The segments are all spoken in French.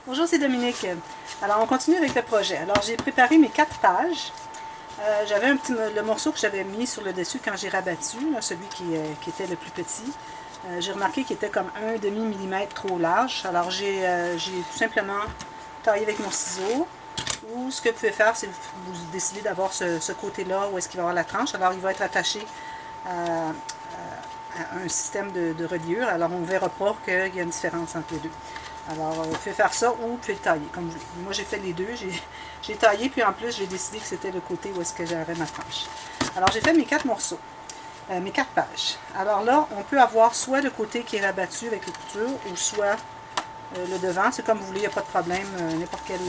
Bonjour, c'est Dominique. Alors, on continue avec le projet. Alors, j'ai préparé mes 4 pages. J'avais le morceau que j'avais mis sur le dessus quand j'ai rabattu, là, celui qui était le plus petit. J'ai remarqué qu'il était comme 1,5 mm trop large. Alors, j'ai tout simplement taillé avec mon ciseau. Ou ce que vous pouvez faire, c'est vous décidez d'avoir ce côté-là où est-ce qu'il va y avoir la tranche. Alors, il va être attaché à un système de reliure. Alors, on ne verra pas qu'il y a une différence entre les deux. Alors, vous pouvez faire ça ou vous pouvez le tailler, comme vous voulez. Moi, j'ai fait les deux. J'ai taillé, puis en plus, j'ai décidé que c'était le côté où est-ce que j'aurais ma tranche. Alors, j'ai fait mes 4 morceaux, mes 4 pages. Alors là, on peut avoir soit le côté qui est rabattu avec les coutures, ou soit le devant. C'est comme vous voulez, il n'y a pas de problème. N'importe quel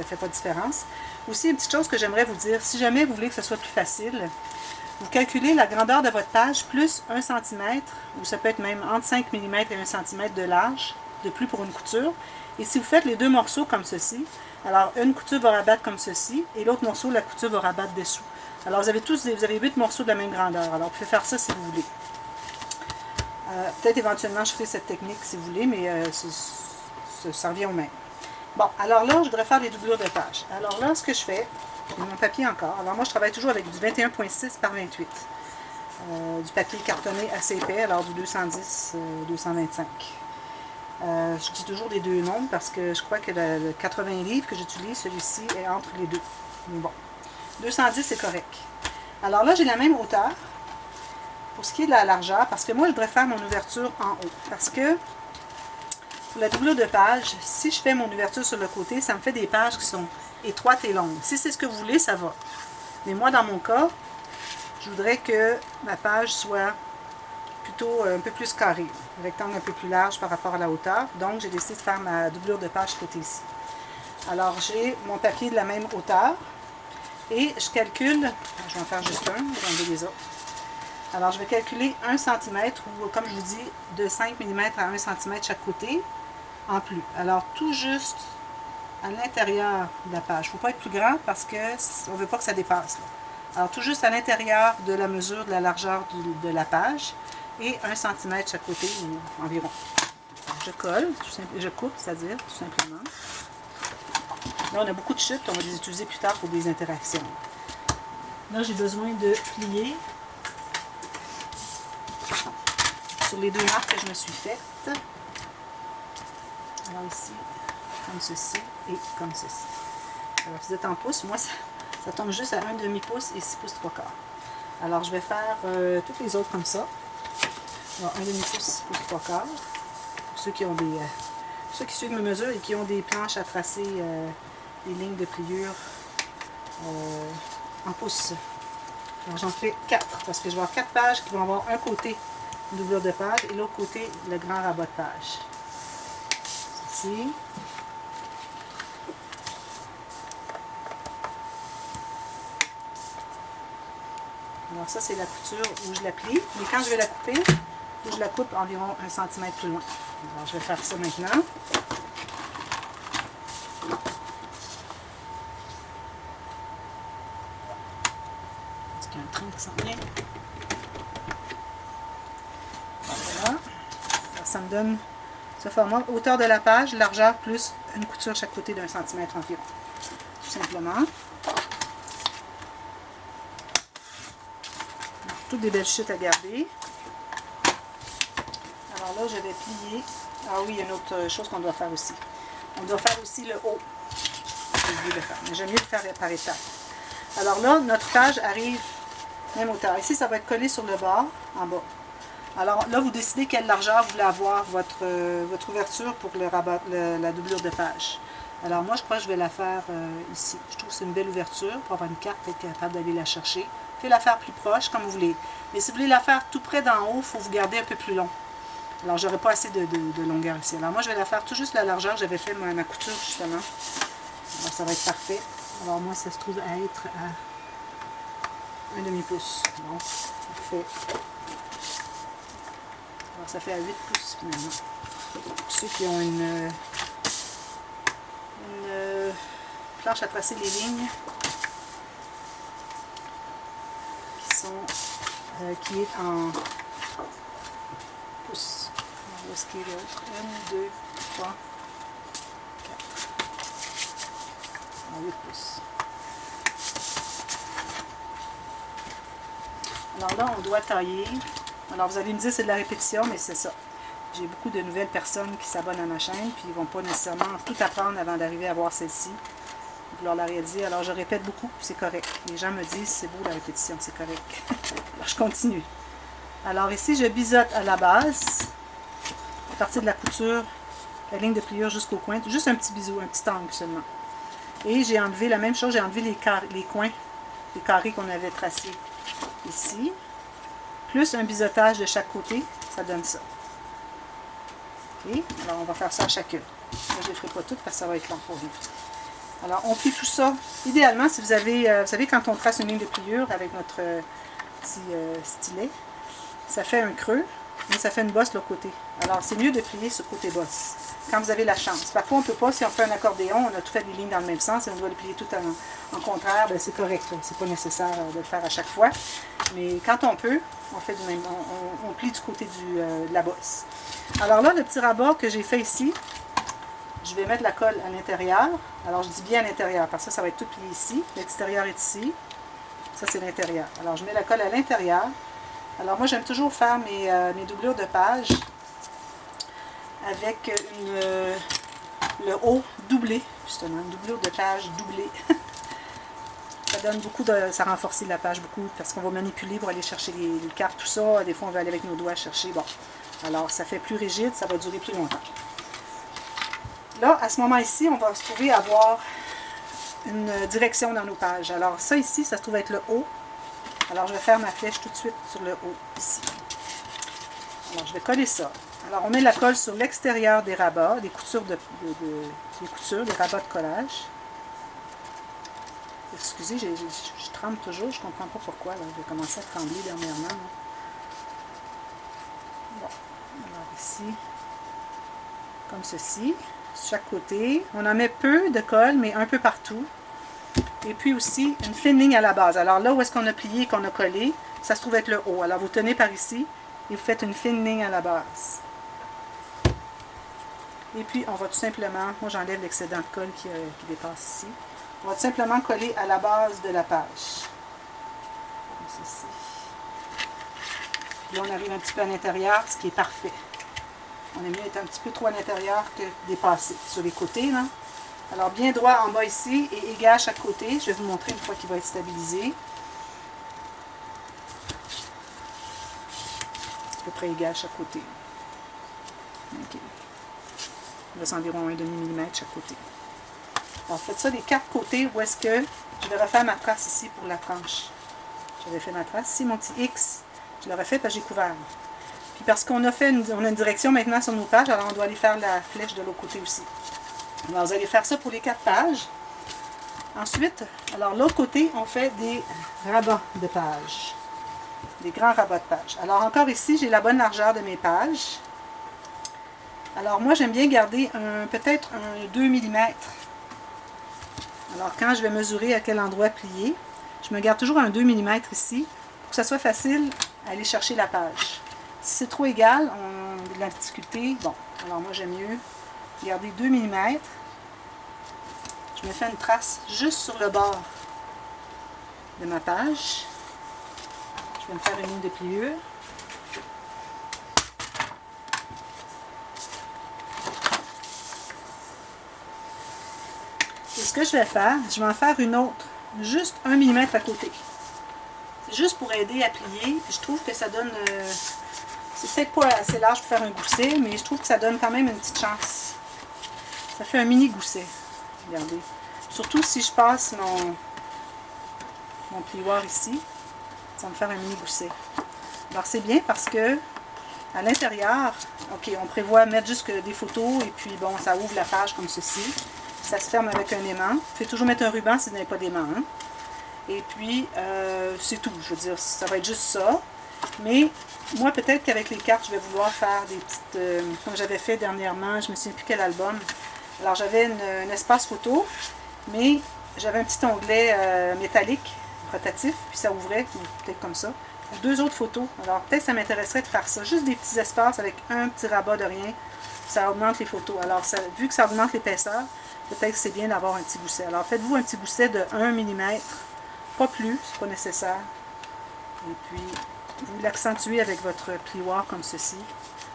fait pas de différence. Aussi, une petite chose que j'aimerais vous dire, si jamais vous voulez que ce soit plus facile, vous calculez la grandeur de votre page plus 1 cm, ou ça peut être même entre 5 mm et 1 cm de large, de plus pour une couture. Et si vous faites les deux morceaux comme ceci, alors une couture va rabattre comme ceci, et l'autre morceau, la couture va rabattre dessous. Alors vous avez 8 morceaux de la même grandeur. Alors vous pouvez faire ça si vous voulez. Peut-être éventuellement je ferai cette technique si vous voulez, mais ça revient au même. Bon, alors là, je voudrais faire des doublures de pages. Alors là, ce que je fais, j'ai mon papier encore. Alors moi, je travaille toujours avec du 21,6 par 28. Du papier cartonné assez épais, alors du 210, 225. Je dis toujours les deux nombres parce que je crois que le 80 livres que j'utilise, celui-ci est entre les deux. Mais bon, 210 c'est correct. Alors là, j'ai la même hauteur pour ce qui est de la largeur, parce que moi, je voudrais faire mon ouverture en haut. Parce que pour la doublure de page, si je fais mon ouverture sur le côté, ça me fait des pages qui sont étroites et longues. Si c'est ce que vous voulez, ça va. Mais moi, dans mon cas, je voudrais que ma page soit plutôt un peu plus carré, un rectangle un peu plus large par rapport à la hauteur. Donc, j'ai décidé de faire ma doublure de page côté ici. Alors, j'ai mon papier de la même hauteur et je calcule, je vais en faire juste un, je vais enlever les autres. Alors, je vais calculer 1 cm ou, comme je vous dis, de 5 mm à 1 cm chaque côté en plus. Alors, tout juste à l'intérieur de la page. Il ne faut pas être plus grand parce qu'on ne veut pas que ça dépasse. Là. Alors, tout juste à l'intérieur de la mesure de la largeur de la page. Et 1 cm chaque côté, ou environ. Je colle, je coupe, c'est-à-dire, tout simplement. Là, on a beaucoup de chutes, on va les utiliser plus tard pour des interactions. Là, j'ai besoin de plier sur les deux marques que je me suis faites. Alors ici, comme ceci et comme ceci. Alors, vous êtes en pouces, moi, ça tombe juste à 1,5 pouce et 6 pouces 3/4. Alors, je vais faire toutes les autres comme ça. Alors, 1,5 pouce, 6 pouces 3/4. Pour ceux qui ont ceux qui suivent mes mesures et qui ont des planches à tracer des lignes de pliure en pouces. Alors, j'en fais 4 parce que je vais avoir 4 pages qui vont avoir un côté une doublure de page et l'autre côté le grand rabat de page. Ici. Alors ça, c'est la couture où je la plie. Mais quand je vais la couper, je la coupe environ 1 cm plus loin. Alors, je vais faire ça maintenant. Est-ce qu'il y a un train qui s'en vient? Voilà. Alors, ça me donne ce format. Hauteur de la page, largeur plus une couture chaque côté d'1 cm environ. Tout simplement. Toutes des belles chutes à garder. Alors là, je vais plier. Ah oui, il y a une autre chose qu'on doit faire aussi. On doit faire aussi le haut. J'ai oublié de faire. Mais j'aime mieux le faire par étapes. Alors là, notre page arrive même hauteur. Ici, ça va être collé sur le bord, en bas. Alors là, vous décidez quelle largeur vous voulez avoir votre ouverture pour la doublure de page. Alors moi, je crois que je vais la faire ici. Je trouve que c'est une belle ouverture pour avoir une carte, être capable d'aller la chercher. Vous pouvez la faire plus proche, comme vous voulez. Mais si vous voulez la faire tout près d'en haut, il faut vous garder un peu plus long. Alors, j'aurais pas assez de longueur ici. Alors moi, je vais la faire tout juste la largeur. J'avais fait ma couture, justement. Alors, ça va être parfait. Alors moi, ça se trouve à être à 1,5 pouce. Bon, parfait. Alors, ça fait à 8 pouces, finalement. Pour ceux qui ont une planche à tracer les lignes qui est en pouces. Où est-ce qu'il y a l'autre? 1, 2, 3, en 8 pouces. Alors là, on doit tailler. Alors vous allez me dire c'est de la répétition, mais c'est ça. J'ai beaucoup de nouvelles personnes qui s'abonnent à ma chaîne, puis ils ne vont pas nécessairement tout apprendre avant d'arriver à voir celle-ci, vouloir la réaliser. Alors je répète beaucoup, c'est correct. Les gens me disent c'est beau la répétition, c'est correct. Alors je continue. Alors ici, je biseaute à la base, à partir de la couture, la ligne de pliure jusqu'au coin, juste un petit bisou, un petit angle seulement. Et j'ai enlevé la même chose, j'ai enlevé les coins, les carrés qu'on avait tracés ici, plus un biseautage de chaque côté, ça donne ça. Ok, alors on va faire ça à chacune. Là, je ne les ferai pas toutes parce que ça va être long pour vous. Alors on plie tout ça. Idéalement, si vous avez, vous savez, quand on trace une ligne de pliure avec notre petit stylet, ça fait un creux, mais ça fait une bosse de l'autre côté. Alors c'est mieux de plier ce côté bosse, quand vous avez la chance. Parfois on ne peut pas, si on fait un accordéon, on a tout fait des lignes dans le même sens et on doit les plier tout en contraire, ben, c'est correct, c'est pas nécessaire de le faire à chaque fois. Mais quand on peut, on fait du même, on plie du côté de la bosse. Alors là, le petit rabat que j'ai fait ici, je vais mettre la colle à l'intérieur. Alors je dis bien à l'intérieur, parce que ça va être tout plié ici. L'extérieur est ici. Ça c'est l'intérieur. Alors je mets la colle à l'intérieur. Alors moi j'aime toujours faire mes doublures de page avec le haut doublé, justement, une doublure de page doublée. Ça donne beaucoup de... ça renforce la page beaucoup, parce qu'on va manipuler pour aller chercher les cartes, tout ça. Des fois on va aller avec nos doigts chercher. Bon, alors ça fait plus rigide, ça va durer plus longtemps. Là, à ce moment ici, on va se trouver à avoir une direction dans nos pages. Alors ça ici, ça se trouve être le haut. Alors je vais faire ma flèche tout de suite sur le haut, ici. Alors je vais coller ça. Alors on met la colle sur l'extérieur des rabats, des coutures, des rabats de collage. Excusez, je tremble toujours, je ne comprends pas pourquoi. Là. Je vais commencer à trembler dernièrement. Là. Bon, alors ici, comme ceci, sur chaque côté. On en met peu de colle, mais un peu partout. Et puis aussi, une fine ligne à la base. Alors là où est-ce qu'on a plié et qu'on a collé, ça se trouve être le haut. Alors vous tenez par ici et vous faites une fine ligne à la base. Et puis on va tout simplement, moi j'enlève l'excédent de colle qui dépasse ici. On va tout simplement coller à la base de la page. Comme ceci. Puis là on arrive un petit peu à l'intérieur, ce qui est parfait. On est mieux d'être un petit peu trop à l'intérieur que dépasser sur les côtés, là. Alors, bien droit en bas ici et égal à chaque côté. Je vais vous montrer une fois qu'il va être stabilisé. À peu près égal à chaque côté. OK. Il reste environ 1,5 mm chaque côté. Alors, faites ça des 4 côtés où est-ce que je vais refaire ma trace ici pour la tranche. J'avais fait ma trace ici, mon petit X. Je l'aurais fait parce que j'ai couvert. Puis parce qu'on a fait on a une direction maintenant sur nos pages, alors on doit aller faire la flèche de l'autre côté aussi. Alors, vous allez faire ça pour les 4 pages. Ensuite, alors l'autre côté, on fait des rabats de pages. Des grands rabats de pages. Alors encore ici, j'ai la bonne largeur de mes pages. Alors moi, j'aime bien garder peut-être un 2 mm. Alors quand je vais mesurer à quel endroit plier, je me garde toujours un 2 mm ici, pour que ça soit facile à aller chercher la page. Si c'est trop égal, on a de la difficulté. Bon, alors moi j'aime mieux garder 2 mm. Je me fais une trace juste sur le bord de ma page. Je vais me faire une ligne de pliure. Et ce que je vais faire, je vais en faire une autre, juste 1 mm à côté. C'est juste pour aider à plier. Je trouve que ça donne... c'est peut-être pas assez large pour faire un gousset, mais je trouve que ça donne quand même une petite chance. Ça fait un mini gousset. Regardez. Surtout si je passe mon plioir ici, ça va me faire un mini gousset. Alors c'est bien parce que à l'intérieur, ok, on prévoit mettre juste des photos et puis bon, ça ouvre la page comme ceci. Ça se ferme avec un aimant. Vous pouvez toujours mettre un ruban si vous n'avez pas d'aimant. Hein? Et puis c'est tout. Je veux dire, ça va être juste ça. Mais moi, peut-être qu'avec les cartes, je vais vouloir faire des petites... comme j'avais fait dernièrement, je ne me souviens plus quel album. Alors j'avais un espace photo, mais j'avais un petit onglet métallique, rotatif, puis ça ouvrait, peut-être comme ça. 2 autres photos. Alors peut-être ça m'intéresserait de faire ça. Juste des petits espaces avec un petit rabat de rien ça augmente les photos. Alors, ça, vu que ça augmente l'épaisseur, peut-être que c'est bien d'avoir un petit gousset. Alors, faites-vous un petit gousset de 1 mm, pas plus, c'est pas nécessaire. Et puis, vous l'accentuez avec votre plioir comme ceci.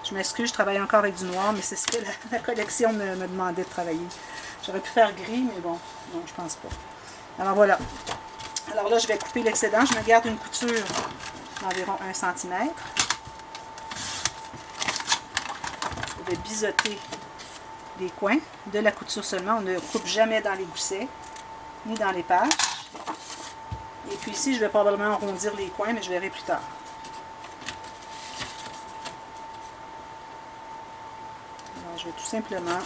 Je m'excuse, je travaille encore avec du noir, mais c'est ce que la collection me demandait de travailler. J'aurais pu faire gris, mais bon, non, je pense pas. Alors voilà. Alors là, je vais couper l'excédent. Je me garde une couture d'environ 1 cm. Je vais biseauter les coins de la couture seulement. On ne coupe jamais dans les goussets, ni dans les pages. Et puis ici, je vais probablement arrondir les coins, mais je verrai plus tard. Alors, je vais tout simplement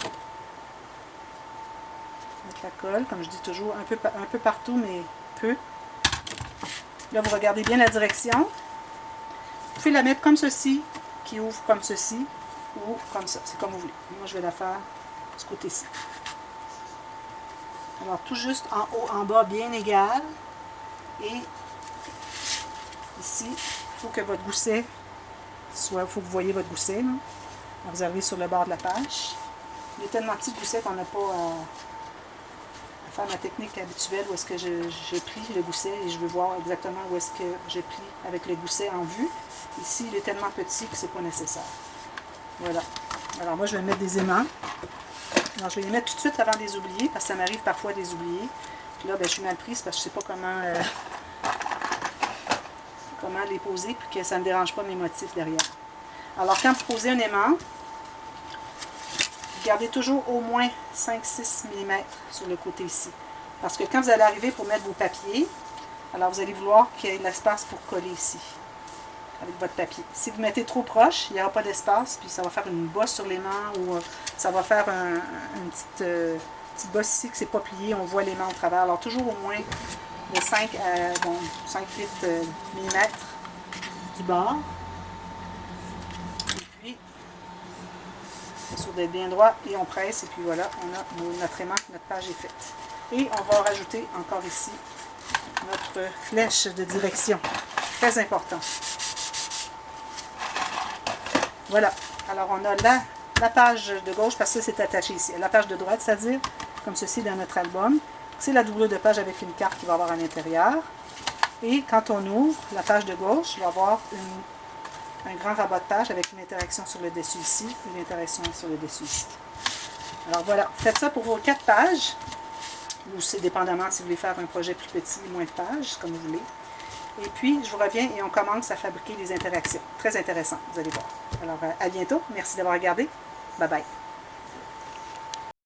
mettre la colle, comme je dis toujours, un peu partout, mais peu. Là, vous regardez bien la direction. Vous pouvez la mettre comme ceci, qui ouvre comme ceci, ou comme ça. C'est comme vous voulez. Moi, je vais la faire de ce côté-ci. Alors, tout juste en haut, en bas, bien égal. Et ici, il faut que votre gousset soit, il faut que vous voyez votre gousset, là. Vous arrivez sur le bord de la page. Il est tellement petit le gousset qu'on n'a pas à faire ma technique habituelle où est-ce que j'ai pris le gousset et je veux voir exactement où est-ce que j'ai pris avec le gousset en vue. Ici, il est tellement petit que c'est pas nécessaire. Voilà. Alors moi, je vais mettre des aimants. Alors, je vais les mettre tout de suite avant de les oublier, parce que ça m'arrive parfois de les oublier. Puis là, ben, je suis mal prise parce que je ne sais pas comment les poser, puis que ça ne dérange pas mes motifs derrière. Alors, quand vous posez un aimant, gardez toujours au moins 5-6 mm sur le côté ici. Parce que quand vous allez arriver pour mettre vos papiers, alors vous allez vouloir qu'il y ait de l'espace pour coller ici, avec votre papier. Si vous mettez trop proche, il n'y aura pas d'espace, puis ça va faire une bosse sur l'aimant, ou ça va faire une petite bosse ici que c'est pas plié, on voit l'aimant au travers. Alors toujours au moins de 5 à 5-8 mm du bord. Et puis, sûr d'être bien droit, et on presse, et puis voilà, on a notre aimant, notre page est faite. Et on va rajouter encore ici notre flèche de direction. Très important. Voilà. Alors, on a la page de gauche, parce que c'est attaché ici. La page de droite, c'est-à-dire, comme ceci dans notre album. C'est la doublure de page avec une carte qu'il va avoir à l'intérieur. Et quand on ouvre la page de gauche, il va avoir un grand rabat de page avec une interaction sur le dessus ici, une interaction sur le dessus ici. Alors voilà, faites ça pour vos 4 pages. Ou c'est dépendamment si vous voulez faire un projet plus petit, moins de pages, comme vous voulez. Et puis, je vous reviens et on commence à fabriquer des interactions. Très intéressant, vous allez voir. Alors, à bientôt. Merci d'avoir regardé. Bye bye.